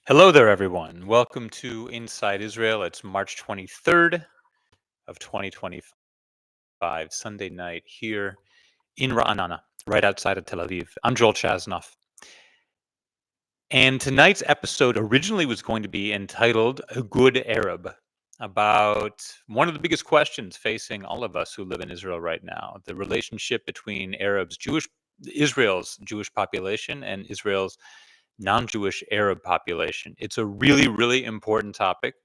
Hello there, everyone. Welcome to Inside Israel. It's March 23rd of 2025, Sunday night here in Ra'anana, right outside of Tel Aviv. I'm Joel Chasnoff. And tonight's episode originally was going to be entitled A Good Arab, about one of the biggest questions facing all of us who live in Israel right now, the relationship between Israel's Jewish population and Israel's non-Jewish Arab population. It's a really, really important topic.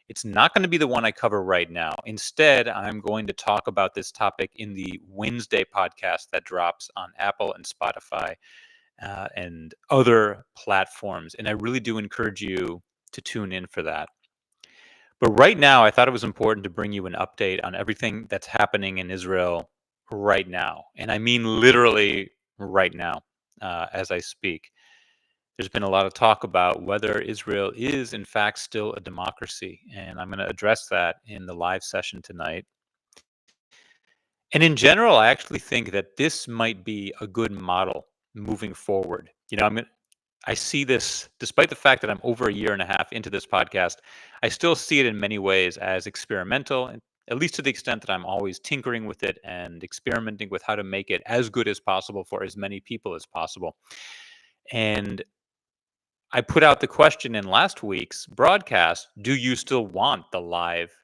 It's not going to be the one I cover right now. Instead, I'm going to talk about this topic in the Wednesday podcast that drops on Apple and Spotify and other platforms. And I really do encourage you to tune in for that. But right now, I thought it was important to bring you an update on everything that's happening in Israel right now. And I mean literally right now as I speak. There's been a lot of talk about whether Israel is, in fact, still a democracy. And I'm going to address that in the live session tonight. And in general, I actually think that this might be a good model moving forward. I see this, despite the fact that I'm over a year and a half into this podcast, I still see it in many ways as experimental, and at least to the extent that I'm always tinkering with it and experimenting with how to make it as good as possible for as many people as possible. And I put out the question in last week's broadcast, do you still want the live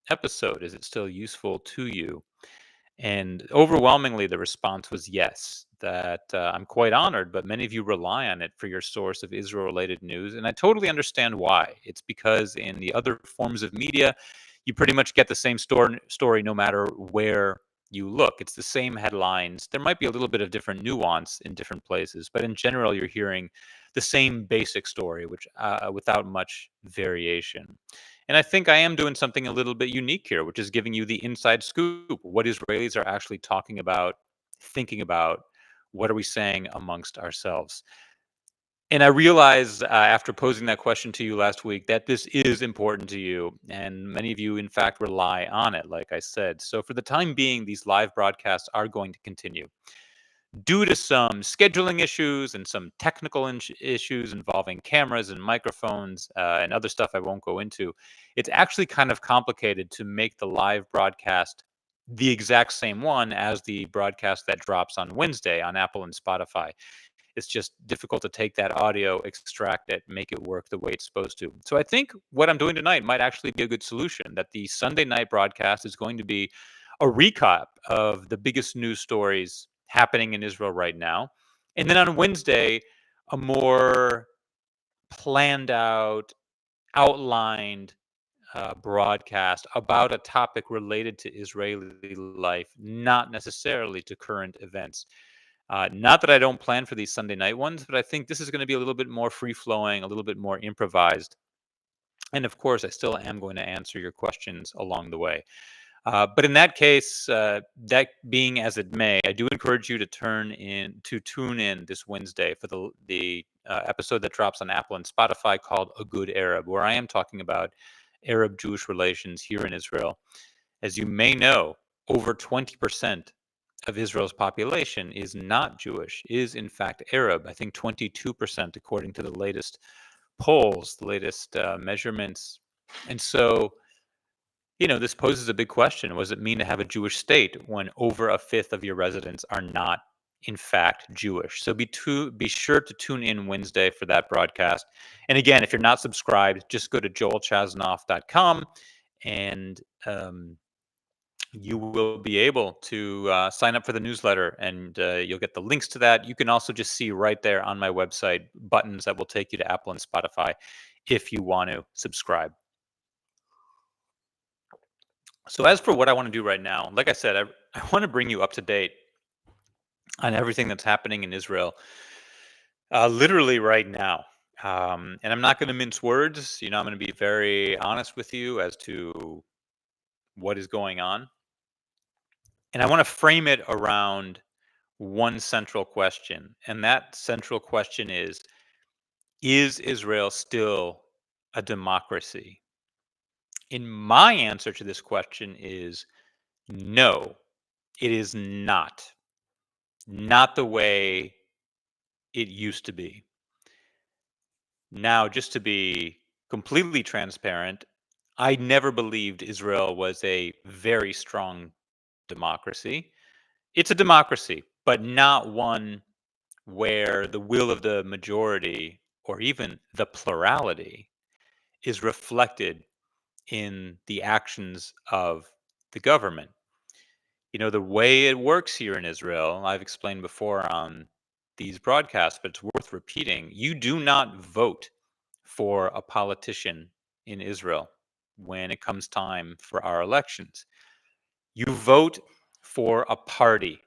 episode? Is it still useful to you? And overwhelmingly, the response was yes, that I'm quite honored, but many of you rely on it for your source of Israel related news. And I totally understand why. It's because in the other forms of media, you pretty much get the same story no matter where you look. It's the same headlines. There might be a little bit of different nuance in different places, but in general, you're hearing the same basic story, which without much variation. And I think I am doing something a little bit unique here, which is giving you the inside scoop, what Israelis are actually talking about, thinking about, what are we saying amongst ourselves. And I realize after posing that question to you last week that this is important to you. And many of you, in fact, rely on it, like I said. So for the time being, these live broadcasts are going to continue. Due to some scheduling issues and some technical issues involving cameras and microphones and other stuff I won't go into, it's actually kind of complicated to make the live broadcast the exact same one as the broadcast that drops on Wednesday on Apple and Spotify. It's just difficult to take that audio, extract it, make it work the way it's supposed to. So I think what I'm doing tonight might actually be a good solution, that the Sunday night broadcast is going to be a recap of the biggest news stories happening in Israel right now. And then on Wednesday, a more planned out, outlined broadcast about a topic related to Israeli life, not necessarily to current events. Not that I don't plan for these Sunday night ones, but I think this is going to be a little bit more free flowing, a little bit more improvised. And of course, I still am going to answer your questions along the way. But in that case, that being as it may, I do encourage you to tune in this Wednesday for the episode that drops on Apple and Spotify called "A Good Arab," where I am talking about Arab-Jewish relations here in Israel. As you may know, over 20% of Israel's population is not Jewish, is in fact Arab. I think 22%, according to the latest polls, the latest measurements. And so, this poses a big question. What does it mean to have a Jewish state when over a fifth of your residents are not, in fact, Jewish? So be sure to tune in Wednesday for that broadcast. And again, if you're not subscribed, just go to joelchasnoff.com and you will be able to sign up for the newsletter, and you'll get the links to that. You can also just see right there on my website buttons that will take you to Apple and Spotify if you want to subscribe. So as for what I want to do right now, like I said, I want to bring you up to date on everything that's happening in Israel, literally right now. And I'm not going to mince words. I'm going to be very honest with you as to what is going on. And I want to frame it around one central question. And that central question is Israel still a democracy? And my answer to this question is no, it is not. Not the way it used to be. Now, just to be completely transparent, I never believed Israel was a very strong democracy. It's a democracy, but not one where the will of the majority or even the plurality is reflected in the actions of the government. The way it works here in Israel, I've explained before on these broadcasts, but it's worth repeating. You do not vote for a politician in Israel when it comes time for our elections. You vote for a party,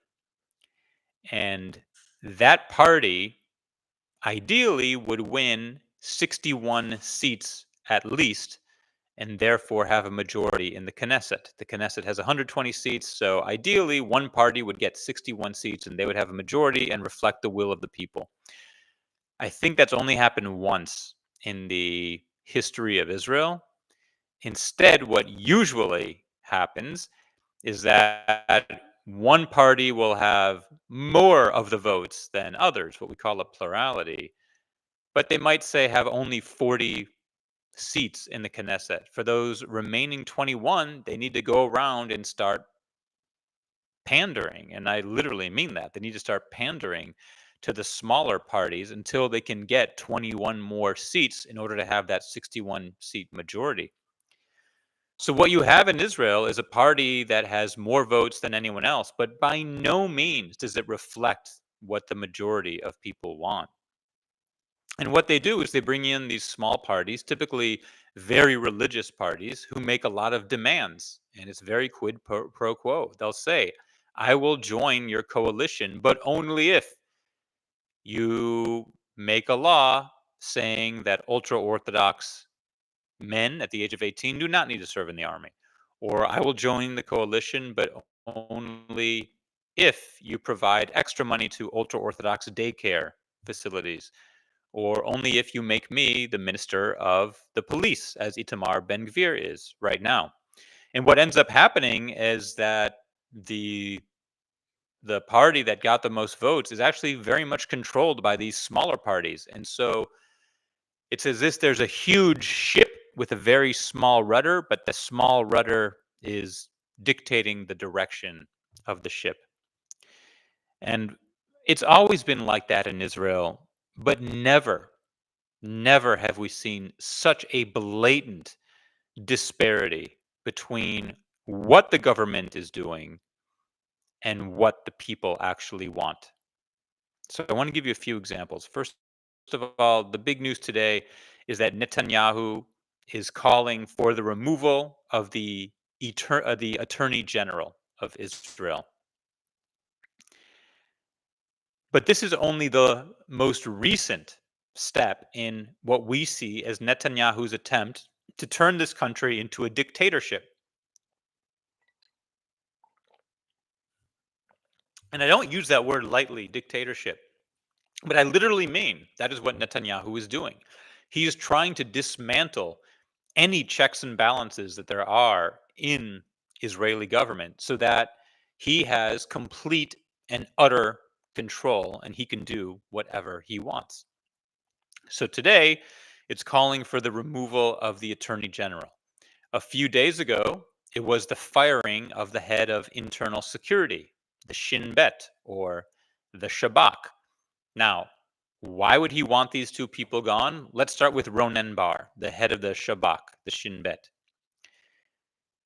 and that party ideally would win 61 seats at least and therefore have a majority in the Knesset. The Knesset has 120 seats, so ideally one party would get 61 seats and they would have a majority and reflect the will of the people. I think that's only happened once in the history of Israel. Instead, what usually happens is that one party will have more of the votes than others, what we call a plurality, but they might say have only 40 seats in the Knesset. For those remaining 21, they need to go around and start pandering. And I literally mean that. They need to start pandering to the smaller parties until they can get 21 more seats in order to have that 61 seat majority. So, what you have in Israel is a party that has more votes than anyone else, but by no means does it reflect what the majority of people want. And what they do is they bring in these small parties, typically very religious parties, who make a lot of demands. And it's very quid pro quo. They'll say, I will join your coalition, but only if you make a law saying that ultra Orthodox men at the age of 18 do not need to serve in the army. Or I will join the coalition, but only if you provide extra money to ultra Orthodox daycare facilities or only if you make me the minister of the police, as Itamar Ben Gvir is right now. And what ends up happening is that the the party that got the most votes is actually very much controlled by these smaller parties. And so it's as if there's a huge ship with a very small rudder, but the small rudder is dictating the direction of the ship. And it's always been like that in Israel, but never have we seen such a blatant disparity between what the government is doing and what the people actually want. So I want to give you a few examples. First of all, the big news today is that Netanyahu is calling for the removal of the Attorney General of Israel. But this is only the most recent step in what we see as Netanyahu's attempt to turn this country into a dictatorship. And I don't use that word lightly, dictatorship, but I literally mean that is what Netanyahu is doing. He is trying to dismantle any checks and balances that there are in Israeli government so that he has complete and utter control and he can do whatever he wants. So today, it's calling for the removal of the attorney general. A few days ago, it was the firing of the head of internal security, the Shin Bet or the Shabak. Now, why would he want these two people gone? Let's start with Ronen Bar, the head of the Shabak, the Shin Bet.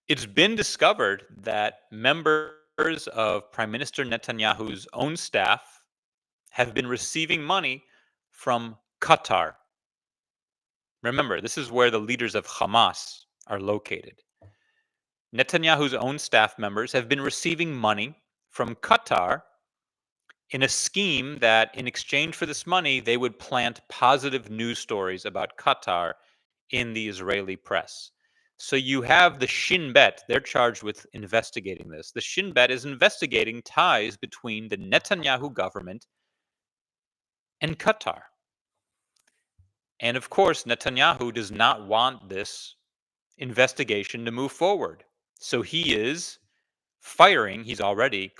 It's been discovered that members of Prime Minister Netanyahu's own staff have been receiving money from Qatar. Remember, this is where the leaders of Hamas are located. Netanyahu's own staff members have been receiving money from Qatar in a scheme that, in exchange for this money, they would plant positive news stories about Qatar in the Israeli press. So you have the Shin Bet, they're charged with investigating this. The Shin Bet is investigating ties between the Netanyahu government and Qatar. And of course, Netanyahu does not want this investigation to move forward. So he is firing, he's already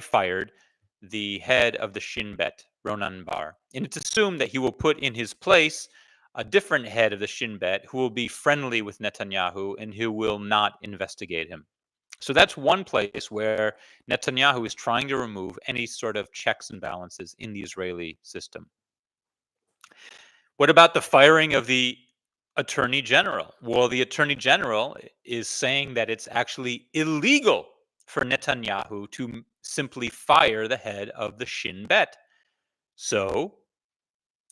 fired the head of the Shin Bet, Ronan Bar. And it's assumed that he will put in his place a different head of the Shin Bet who will be friendly with Netanyahu and who will not investigate him. So that's one place where Netanyahu is trying to remove any sort of checks and balances in the Israeli system. What about the firing of the attorney general? Well, the attorney general is saying that it's actually illegal for Netanyahu to simply fire the head of the Shin Bet. So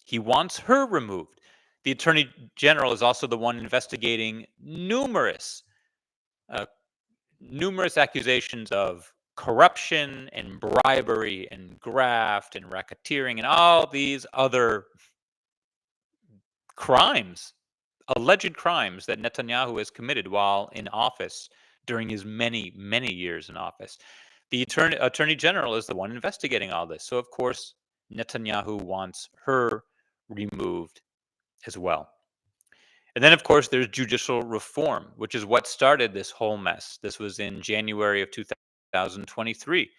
he wants her removed. The attorney general is also the one investigating uh, numerous accusations of corruption and bribery and graft and racketeering and all these other crimes, alleged crimes that Netanyahu has committed while in office during his many, many years in office. The attorney general is the one investigating all this. So, of course, Netanyahu wants her removed as well. And then, of course, there's judicial reform, which is what started this whole mess. This was in January of 2023.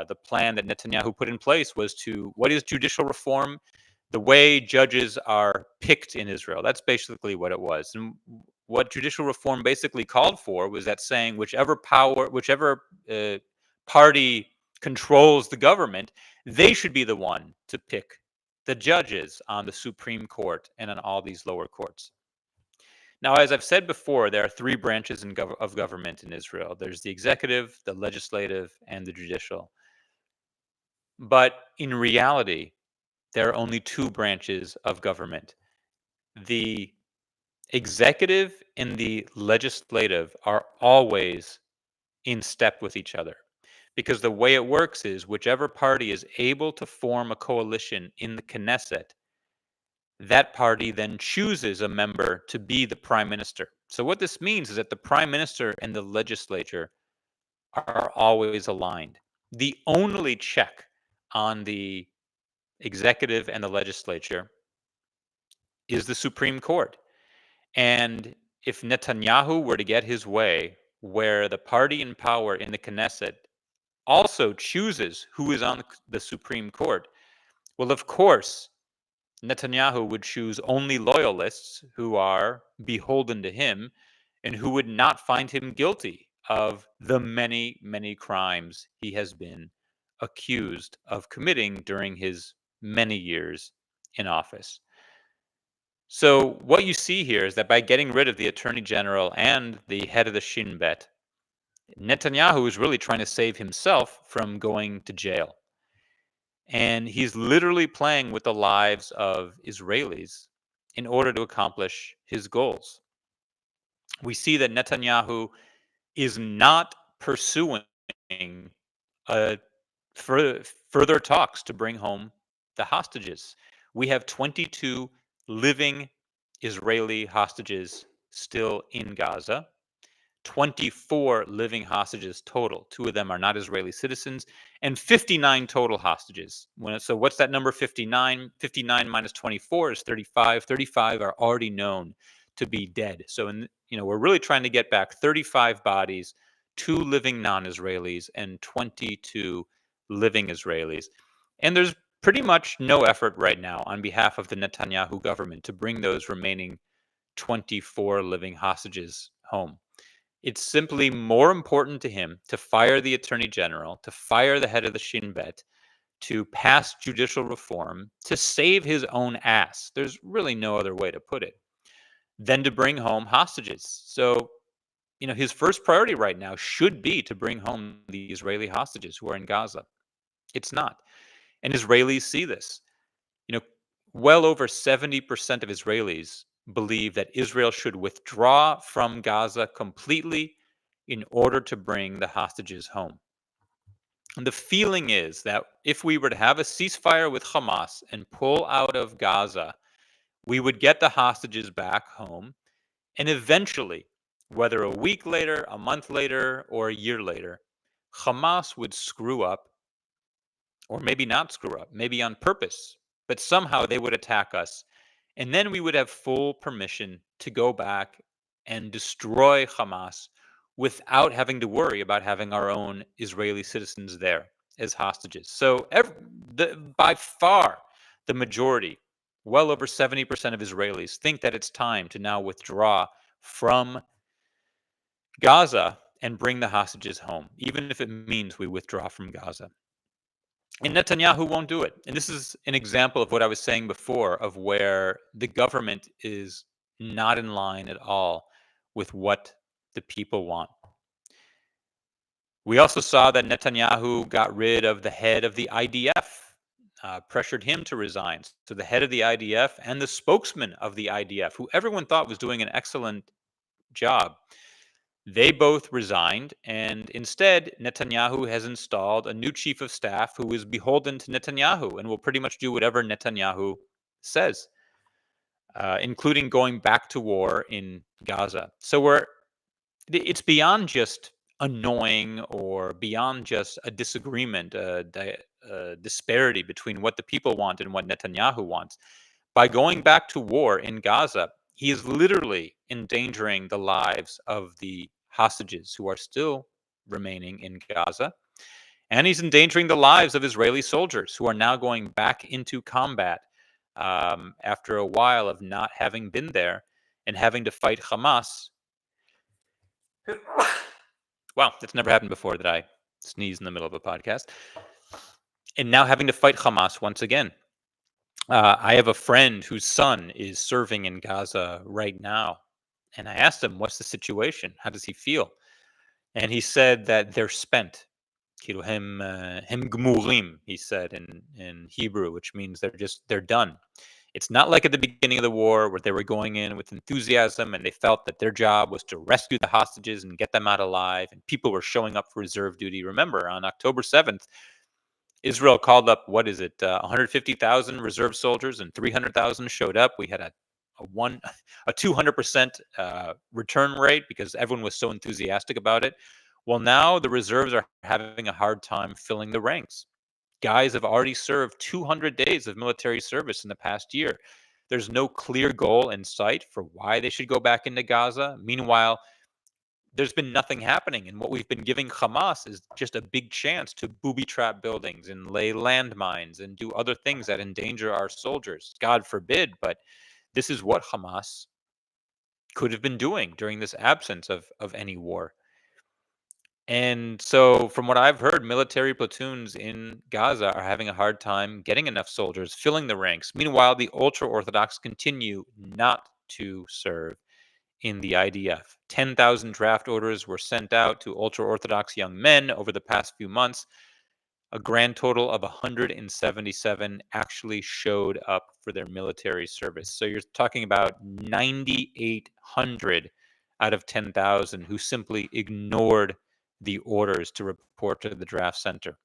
The plan that Netanyahu put in place was what is judicial reform? The way judges are picked in Israel. That's basically what it was. And what judicial reform basically called for was that saying whichever party controls the government, they should be the one to pick the judges on the Supreme Court and on all these lower courts. Now, as I've said before, there are three branches of government in Israel. There's the executive, the legislative, and the judicial. But in reality, there are only two branches of government. The executive and the legislative are always in step with each other. Because the way it works is whichever party is able to form a coalition in the Knesset, that party then chooses a member to be the prime minister. So what this means is that the prime minister and the legislature are always aligned. The only check on the executive and the legislature is the Supreme Court. And if Netanyahu were to get his way, where the party in power in the Knesset also chooses who is on the Supreme Court, well, of course, Netanyahu would choose only loyalists who are beholden to him and who would not find him guilty of the many, many crimes he has been accused of committing during his many years in office. So, what you see here is that by getting rid of the attorney general and the head of the Shin Bet, Netanyahu is really trying to save himself from going to jail. And he's literally playing with the lives of Israelis in order to accomplish his goals. We see that Netanyahu is not pursuing uh, further talks to bring home the hostages. We have 22 living Israeli hostages still in Gaza. 24 living hostages total. Two of them are not Israeli citizens, and 59 total hostages. So what's that number 59? 59 minus 24 is 35. 35 are already known to be dead. So we're really trying to get back 35 bodies, 2 living non-Israelis, and 22 living Israelis. And there's pretty much no effort right now on behalf of the Netanyahu government to bring those remaining 24 living hostages home. It's simply more important to him to fire the attorney general, to fire the head of the Shin Bet, to pass judicial reform, to save his own ass. There's really no other way to put it, than to bring home hostages. So, his first priority right now should be to bring home the Israeli hostages who are in Gaza. It's not. And Israelis see this. You know, well over 70% of Israelis believe that Israel should withdraw from Gaza completely in order to bring the hostages home. And the feeling is that if we were to have a ceasefire with Hamas and pull out of Gaza, we would get the hostages back home. And eventually, whether a week later, a month later, or a year later, Hamas would screw up, or maybe not screw up, maybe on purpose, but somehow they would attack us. And then we would have full permission to go back and destroy Hamas without having to worry about having our own Israeli citizens there as hostages. So by far, the majority well over 70% of Israelis think that it's time to now withdraw from Gaza and bring the hostages home, even if it means we withdraw from Gaza. And Netanyahu won't do it. And this is an example of what I was saying before of where the government is not in line at all with what the people want. We also saw that Netanyahu got rid of the head of the IDF, pressured him to resign. So the head of the IDF and the spokesman of the IDF, who everyone thought was doing an excellent job, they both resigned, and instead, Netanyahu has installed a new chief of staff who is beholden to Netanyahu and will pretty much do whatever Netanyahu says, including going back to war in Gaza. So it's beyond just annoying or beyond just a disagreement, a disparity between what the people want and what Netanyahu wants. By going back to war in Gaza, he is literally endangering the lives of the hostages who are still remaining in Gaza. And he's endangering the lives of Israeli soldiers who are now going back into combat after a while of not having been there and having to fight Hamas. Wow, that's never happened before that I sneeze in the middle of a podcast. And now having to fight Hamas once again. I have a friend whose son is serving in Gaza right now. And I asked him, what's the situation? How does he feel? And he said that they're spent. כאילו הם גמורים, he said in Hebrew, which means they're done. It's not like at the beginning of the war where they were going in with enthusiasm and they felt that their job was to rescue the hostages and get them out alive, and people were showing up for reserve duty. Remember, on October 7th, Israel called up, what is it, 150,000 reserve soldiers, and 300,000 showed up. We had a 200% return rate because everyone was so enthusiastic about it. Well, now the reserves are having a hard time filling the ranks. Guys have already served 200 days of military service in the past year. There's no clear goal in sight for why they should go back into Gaza. Meanwhile, there's been nothing happening. And what we've been giving Hamas is just a big chance to booby trap buildings and lay landmines and do other things that endanger our soldiers. God forbid, but this is what Hamas could have been doing during this absence of any war. And so, from what I've heard, military platoons in Gaza are having a hard time getting enough soldiers, filling the ranks. Meanwhile, the ultra Orthodox continue not to serve in the IDF. 10,000 draft orders were sent out to ultra Orthodox young men over the past few months. A grand total of 177 actually showed up for their military service. So you're talking about 9,800 out of 10,000 who simply ignored the orders to report to the draft center.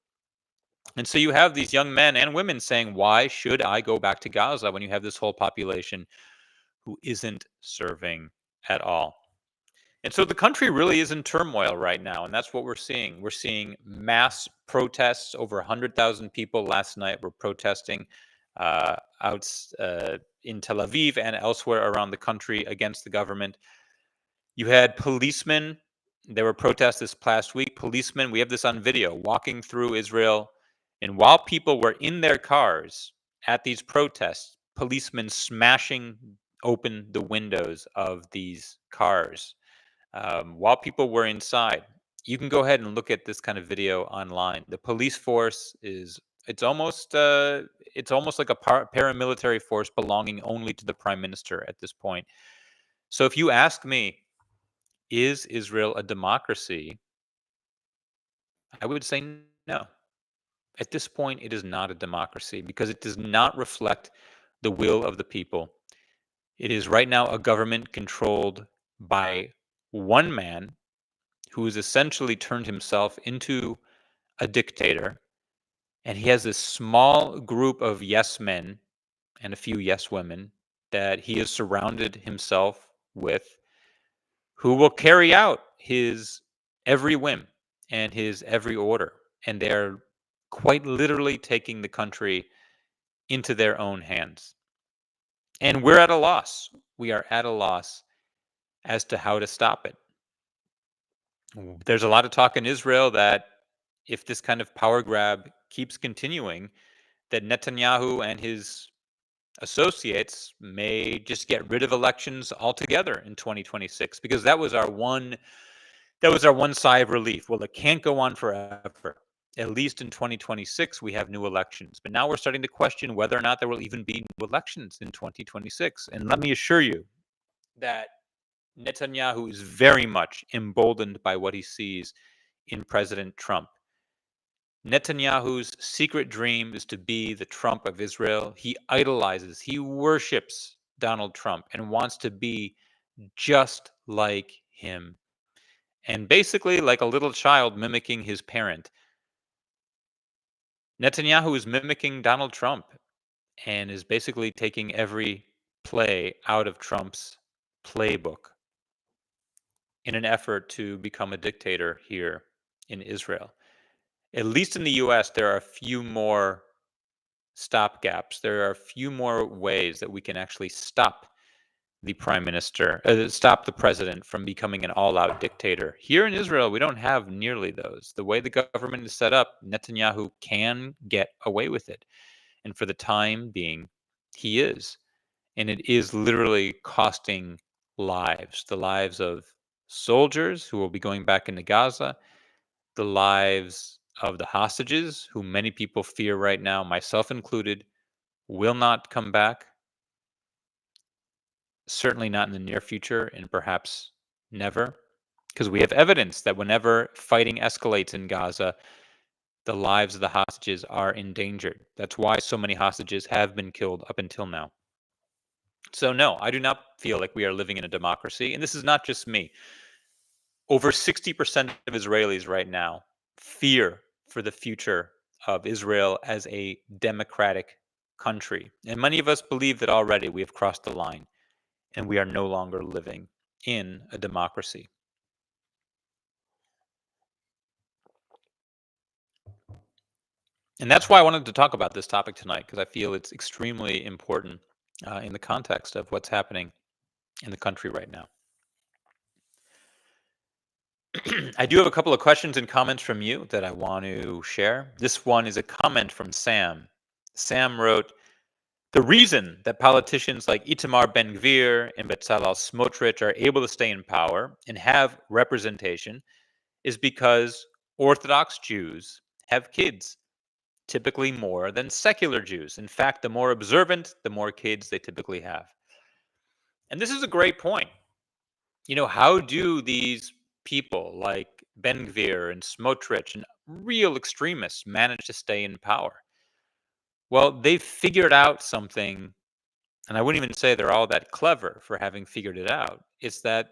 And so you have these young men and women saying, why should I go back to Gaza when you have this whole population who isn't serving at all? And so the country really is in turmoil right now, and that's what we're seeing. We're seeing mass protests. Over 100,000 people last night were protesting out in Tel Aviv and elsewhere around the country against the government. You had policemen. There were protests this past week. Policemen, we have this on video, walking through Israel. And while people were in their cars at these protests, policemen smashing open the windows of these cars while people were inside. You can go ahead and look at this kind of video online. The police force is it's almost like a paramilitary force belonging only to the prime minister at this point. So if you ask me, is Israel a democracy? I would say no. At this point, it is not a democracy because it does not reflect the will of the people. It is right now a government controlled by one man who has essentially turned himself into a dictator. And he has this small group of yes men and a few yes women that he has surrounded himself with who will carry out his every whim and his every order. And they're quite literally taking the country into their own hands. And we're at a loss. We are at a loss as to how to stop it. There's a lot of talk in Israel that if this kind of power grab keeps continuing, that Netanyahu and his associates may just get rid of elections altogether in 2026 because that was our one sigh of relief. Well, it can't go on forever. At least in 2026, we have new elections. But now we're starting to question whether or not there will even be new elections in 2026. And let me assure you that Netanyahu is very much emboldened by what he sees in President Trump. Netanyahu's secret dream is to be the Trump of Israel. He idolizes, he worships Donald Trump and wants to be just like him. And basically, like a little child mimicking his parent, Netanyahu is mimicking Donald Trump and is basically taking every play out of Trump's playbook in an effort to become a dictator here in Israel. At least in the US, there are a few more stopgaps. There are a few more ways that we can actually stop stop the president from becoming an all-out dictator. Here in Israel, we don't have nearly those. The way the government is set up, Netanyahu can get away with it. And for the time being, he is. And it is literally costing lives, the lives of soldiers who will be going back into Gaza, the lives of the hostages, who many people fear right now, myself included, will not come back. Certainly not in the near future, and perhaps never, because we have evidence that whenever fighting escalates in Gaza, the lives of the hostages are endangered. That's why so many hostages have been killed up until now. So, no, I do not feel like we are living in a democracy. And this is not just me. Over 60% of Israelis right now fear for the future of Israel as a democratic country. And many of us believe that already we have crossed the line and we are no longer living in a democracy. And that's why I wanted to talk about this topic tonight, because I feel it's extremely important in the context of what's happening in the country right now. I do have a couple of questions and comments from you that I want to share. This one is a comment from Sam. Sam wrote, the reason that politicians like Itamar Ben-Gvir and Bezalel Smotrich are able to stay in power and have representation is because Orthodox Jews have kids, typically more than secular Jews. In fact, the more observant, the more kids they typically have. And this is a great point. How do these people like Ben Gvir and Smotrich and real extremists manage to stay in power? Well, they've figured out something, and I wouldn't even say they're all that clever for having figured it out. It's that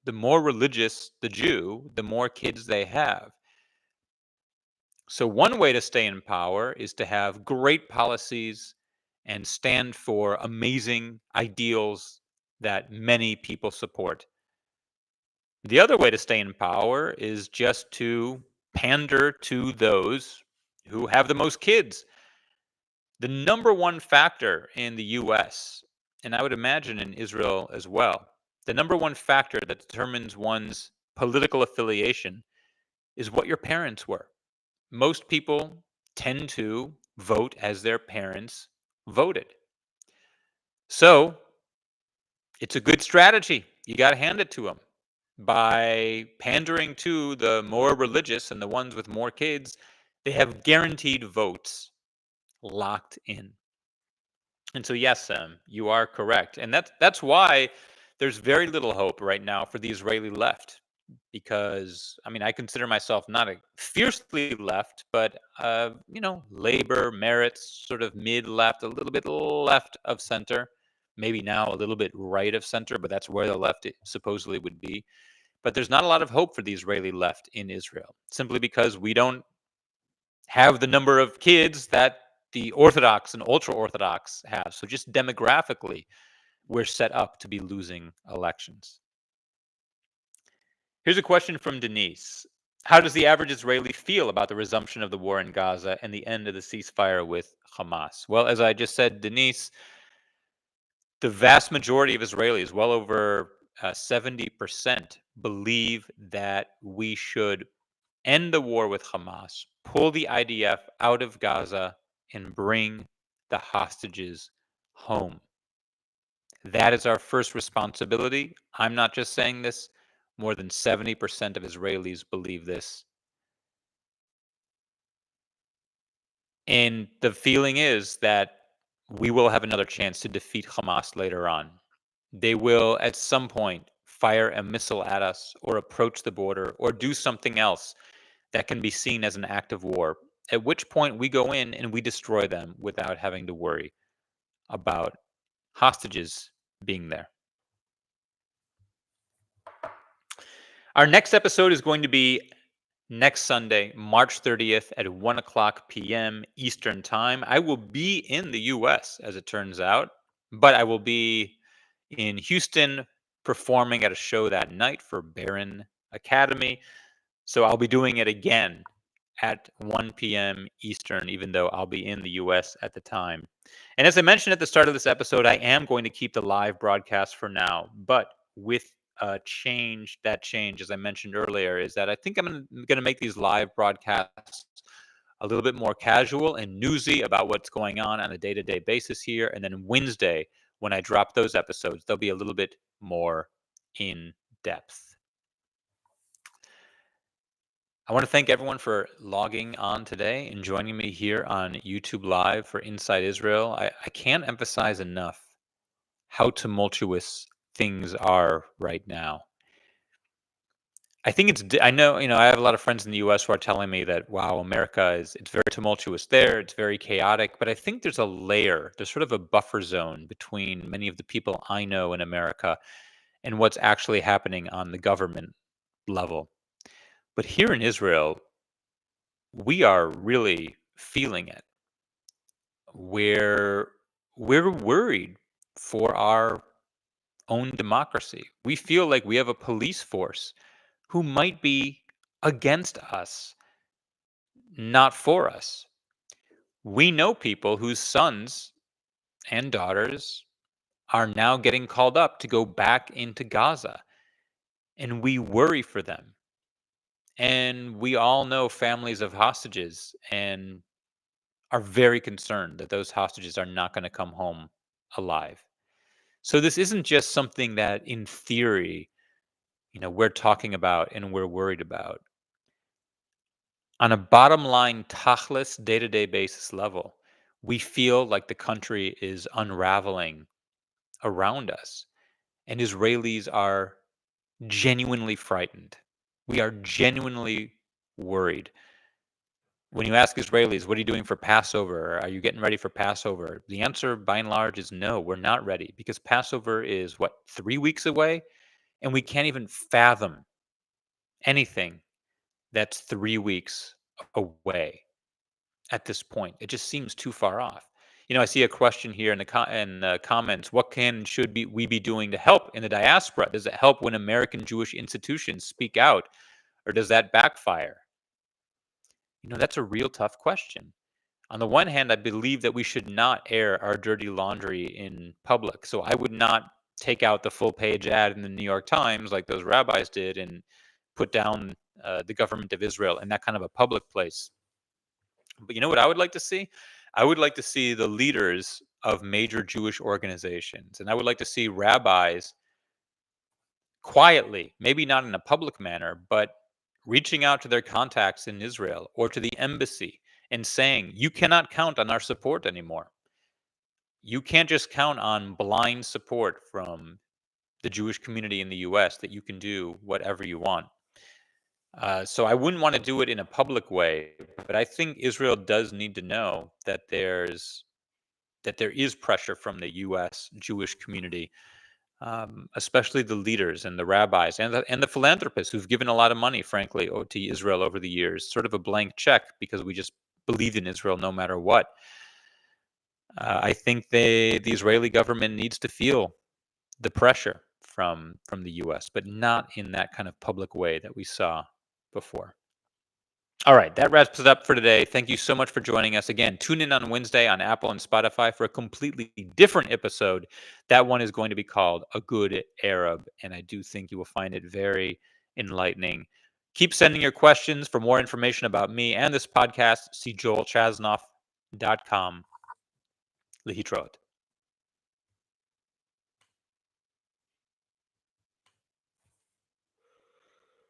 the more religious the Jew, the more kids they have. So, one way to stay in power is to have great policies and stand for amazing ideals that many people support. The other way to stay in power is just to pander to those who have the most kids. The number one factor in the US, and I would imagine in Israel as well, the number one factor that determines one's political affiliation is what your parents were. Most people tend to vote as their parents voted. So it's a good strategy. You got to hand it to them. By pandering to the more religious and the ones with more kids, they have guaranteed votes locked in. And so, yes, Sam, you are correct, and that's why there's very little hope right now for the Israeli left. Because I mean, I consider myself not a fiercely left, but labor, merits, sort of mid left, a little bit left of center, maybe now a little bit right of center, but that's where the left supposedly would be. But there's not a lot of hope for the Israeli left in Israel, simply because we don't have the number of kids that the Orthodox and ultra Orthodox have. So just demographically, we're set up to be losing elections. Here's a question from Denise. How does the average Israeli feel about the resumption of the war in Gaza and the end of the ceasefire with Hamas? Well, as I just said, Denise, the vast majority of Israelis, well over 70%, believe that we should end the war with Hamas, pull the IDF out of Gaza, and bring the hostages home. That is our first responsibility. I'm not just saying this. More than 70% of Israelis believe this. And the feeling is that we will have another chance to defeat Hamas later on. They will, at some point, fire a missile at us or approach the border or do something else that can be seen as an act of war, at which point we go in and we destroy them without having to worry about hostages being there. Our next episode is going to be next Sunday, March 30th at 1 o'clock p.m. Eastern Time. I will be in the U.S., as it turns out, but I will be in Houston performing at a show that night for Barron Academy. So I'll be doing it again at 1 p.m. Eastern, even though I'll be in the U.S. at the time. And as I mentioned at the start of this episode, I am going to keep the live broadcast for now, but with a change, that change, as I mentioned earlier, is that I think I'm going to make these live broadcasts a little bit more casual and newsy about what's going on a day-to-day basis here. And then Wednesday, when I drop those episodes, they'll be a little bit more in depth. I want to thank everyone for logging on today and joining me here on YouTube Live for Inside Israel. I can't emphasize enough how tumultuous things are right now. I think I know, I have a lot of friends in the US who are telling me that, wow, it's very tumultuous there, it's very chaotic, but I think there's sort of a buffer zone between many of the people I know in America and what's actually happening on the government level. But here in Israel, we are really feeling it. We're worried for our own democracy. We feel like we have a police force who might be against us, not for us. We know people whose sons and daughters are now getting called up to go back into Gaza, and we worry for them. And we all know families of hostages and are very concerned that those hostages are not going to come home alive. So this isn't just something that in theory, we're talking about and we're worried about. On a bottom line, tachlis, day-to-day basis level, we feel like the country is unraveling around us, and Israelis are genuinely frightened. We are genuinely worried. When you ask Israelis, what are you doing for Passover? Are you getting ready for Passover? The answer, by and large, is no, we're not ready, because Passover is, 3 weeks away? And we can't even fathom anything that's 3 weeks away at this point. It just seems too far off. I see a question here in the comments. What we be doing to help in the diaspora? Does it help when American Jewish institutions speak out, or does that backfire? That's a real tough question. On the one hand, I believe that we should not air our dirty laundry in public. So I would not take out the full page ad in the New York Times like those rabbis did and put down the government of Israel in that kind of a public place. But you know what I would like to see? I would like to see the leaders of major Jewish organizations, and I would like to see rabbis quietly, maybe not in a public manner, but reaching out to their contacts in Israel or to the embassy and saying, you cannot count on our support anymore. You can't just count on blind support from the Jewish community in the US that you can do whatever you want. So I wouldn't want to do it in a public way, but I think Israel does need to know that there is pressure from the U.S. Jewish community, especially the leaders and the rabbis and the philanthropists who've given a lot of money, frankly, to Israel over the years, sort of a blank check because we just believed in Israel no matter what. I think the Israeli government needs to feel the pressure from the U.S., but not in that kind of public way that we saw before. All right, that wraps it up for today. Thank you so much for joining us. Again, tune in on Wednesday on Apple and Spotify for a completely different episode. That one is going to be called A Good Arab, and I do think you will find it very enlightening. Keep sending your questions. For more information about me and this podcast, see joelchasnoff.com. Lehitrot.